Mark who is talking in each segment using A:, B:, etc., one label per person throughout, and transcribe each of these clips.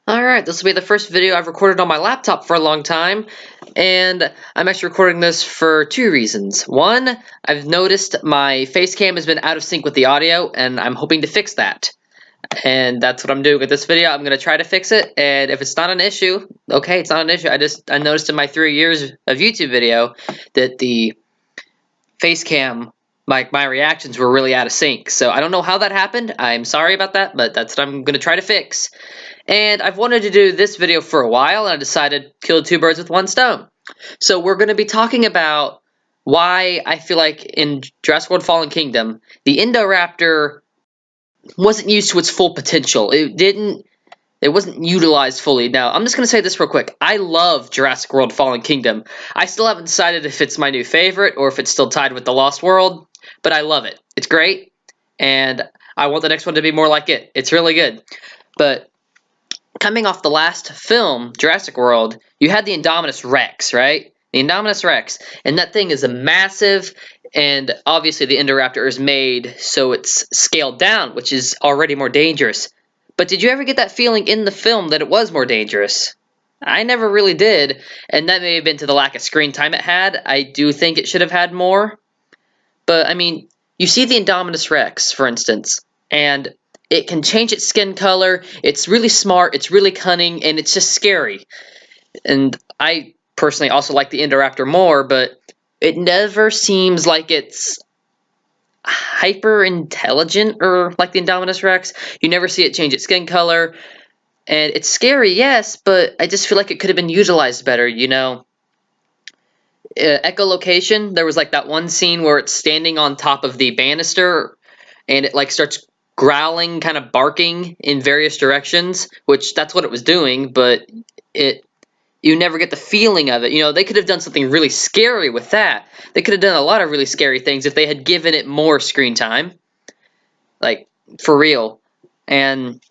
A: Alright, this will be the first video I've recorded on my laptop for a long time, and I'm actually recording this for two reasons. One, I've noticed my face cam has been out of sync with the audio, and I'm hoping to fix that. And that's what I'm doing with this video. I'm going to try to fix it, and if it's not an issue, okay, it's not an issue. I noticed in my 3 years of YouTube video that the face cam, my reactions were really out of sync. So I don't know how that happened. I'm sorry about that, but that's what I'm going to try to fix. And I've wanted to do this video for a while, and I decided kill two birds with one stone. So we're going to be talking about why I feel like in Jurassic World Fallen Kingdom, the Indoraptor wasn't used to its full potential. It wasn't utilized fully. Now, I'm just going to say this real quick. I love Jurassic World Fallen Kingdom. I still haven't decided if it's my new favorite or if it's still tied with The Lost World, but I love it. It's great, and I want the next one to be more like it. It's really good. But coming off the last film, Jurassic World, you had the Indominus Rex, right? The Indominus Rex, and that thing is a massive, and obviously the Indoraptor is made so it's scaled down, which is already more dangerous. But did you ever get that feeling in the film that it was more dangerous? I never really did, and that may have been to the lack of screen time it had. I do think it should have had more. But, I mean, you see the Indominus Rex, for instance, and it can change its skin color. It's really smart, it's really cunning, and it's just scary. And I personally also like the Indoraptor more, but it never seems like it's hyper intelligent or like the Indominus Rex. You never see it change its skin color, and it's scary, yes, but I just feel like it could have been utilized better, you know. Echolocation, there was like that one scene where it's standing on top of the banister and it like starts growling, kind of barking in various directions, which that's what it was doing, but you never get the feeling of it. You know, they could have done something really scary with that. They could have done a lot of really scary things if they had given it more screen time. Like, for real. And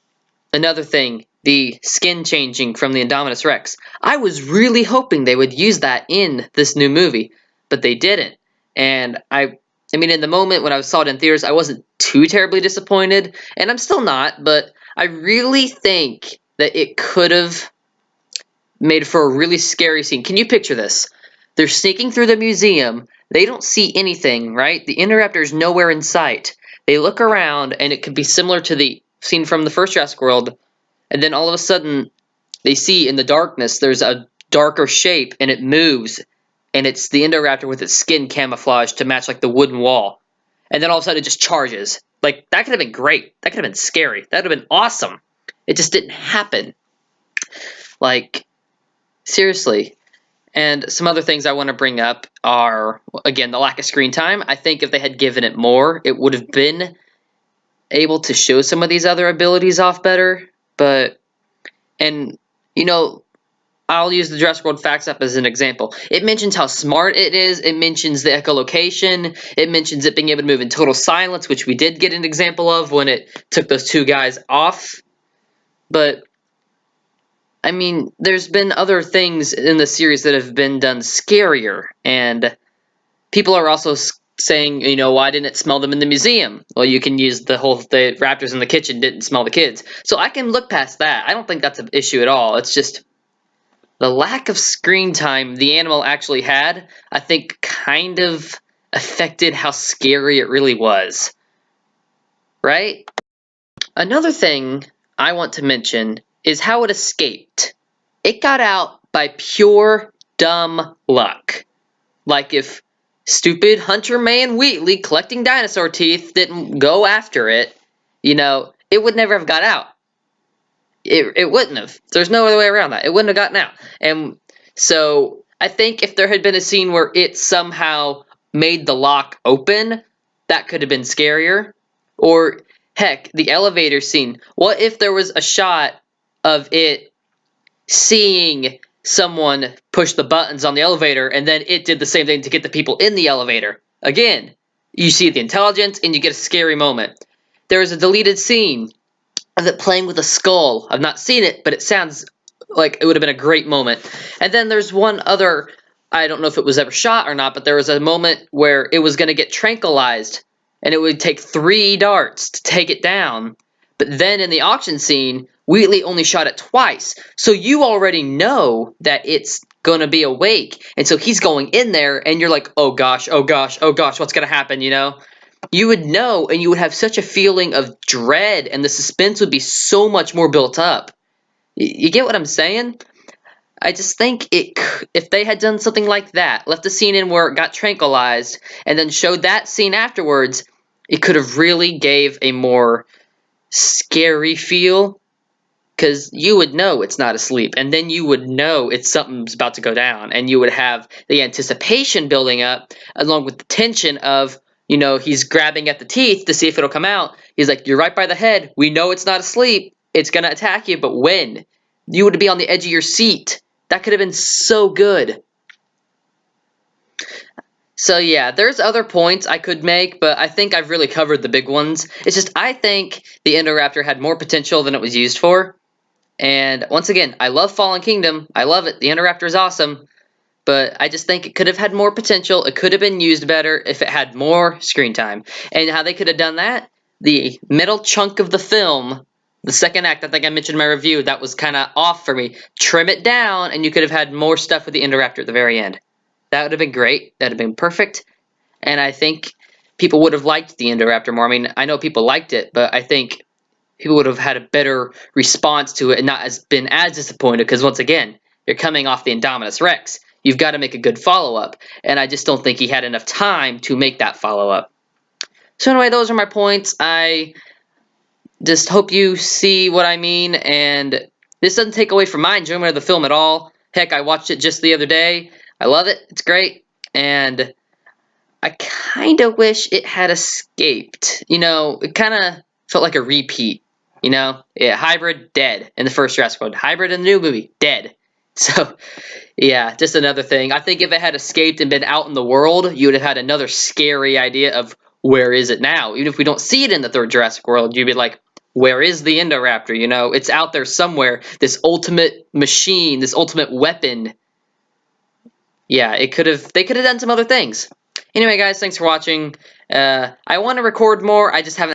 A: another thing, the skin changing from the Indominus Rex. I was really hoping they would use that in this new movie, but they didn't. And I mean, in the moment when I saw it in theaters, I wasn't too terribly disappointed, and I'm still not, but I really think that it could have made for a really scary scene. Can you picture this? They're sneaking through the museum. They don't see anything, right? The Indoraptor is nowhere in sight. They look around, and it could be similar to the scene from the first Jurassic World, and then all of a sudden, they see in the darkness, there's a darker shape, and it moves, and it's the Indoraptor with its skin camouflaged to match like the wooden wall. And then all of a sudden, it just charges. Like, that could have been great. That could have been scary. That would have been awesome. It just didn't happen. Like, seriously. And some other things I want to bring up are, again, the lack of screen time. I think if they had given it more, it would have been able to show some of these other abilities off better. But, and, you know, I'll use the Jurassic World Facts app as an example. It mentions how smart it is. It mentions the echolocation. It mentions it being able to move in total silence, which we did get an example of when it took those two guys off. But I mean, there's been other things in the series that have been done scarier, and people are also saying, you know, why didn't it smell them in the museum? Well, you can use the raptors in the kitchen didn't smell the kids. So I can look past that. I don't think that's an issue at all. It's just the lack of screen time the animal actually had, I think, kind of affected how scary it really was. Right? Another thing I want to mention is how it escaped. It got out by pure dumb luck. Like if stupid Hunter Man Wheatley collecting dinosaur teeth didn't go after it, you know, it would never have got out. It wouldn't have. There's no other way around that. It wouldn't have gotten out. And so I think if there had been a scene where it somehow made the lock open, that could have been scarier. Or heck, the elevator scene. What if there was a shot of it seeing someone push the buttons on the elevator and then it did the same thing to get the people in the elevator? Again, you see the intelligence and you get a scary moment. There is a deleted scene of it playing with a skull. I've not seen it, but it sounds like it would have been a great moment. And then there's one other, I don't know if it was ever shot or not, but there was a moment where it was going to get tranquilized and it would take 3 darts to take it down. But then in the auction scene, Wheatley only shot it twice. So you already know that it's going to be awake. And so he's going in there and you're like, oh gosh, oh gosh, oh gosh, what's going to happen, you know? You would know and you would have such a feeling of dread and the suspense would be so much more built up. You get what I'm saying? I just think if they had done something like that, left the scene in where it got tranquilized, and then showed that scene afterwards, it could have really gave a more scary feel. Because you would know it's not asleep, and then you would know it's something's about to go down, and you would have the anticipation building up, along with the tension of, you know, he's grabbing at the teeth to see if it'll come out. He's like, you're right by the head. We know it's not asleep. It's going to attack you, but when? You would be on the edge of your seat. That could have been so good. So yeah, there's other points I could make, but I think I've really covered the big ones. It's just I think the Indoraptor had more potential than it was used for. And once again, I love Fallen Kingdom. I love it. The Indoraptor is awesome. But I just think it could have had more potential. It could have been used better if it had more screen time. And how they could have done that, the middle chunk of the film, the second act, I think I mentioned in my review, that was kind of off for me. Trim it down, and you could have had more stuff with the Indoraptor at the very end. That would have been great. That would have been perfect. And I think people would have liked the Indoraptor more. I mean, I know people liked it, but I think people would have had a better response to it and not been as disappointed. Because once again, you're coming off the Indominus Rex. You've got to make a good follow-up. And I just don't think he had enough time to make that follow-up. So anyway, those are my points. I just hope you see what I mean. And this doesn't take away from my enjoyment of the film at all. Heck, I watched it just the other day. I love it. It's great. And I kind of wish it had escaped. You know, it kind of felt like a repeat. You know, yeah, Hybrid, dead in the first Jurassic World. Hybrid in the new movie, dead. So, yeah, just another thing. I think if it had escaped and been out in the world, you would have had another scary idea of where is it now. Even if we don't see it in the third Jurassic World, you'd be like, where is the Indoraptor? You know, it's out there somewhere. This ultimate machine, this ultimate weapon. Yeah, they could have done some other things. Anyway, guys, thanks for watching. I want to record more. I just haven't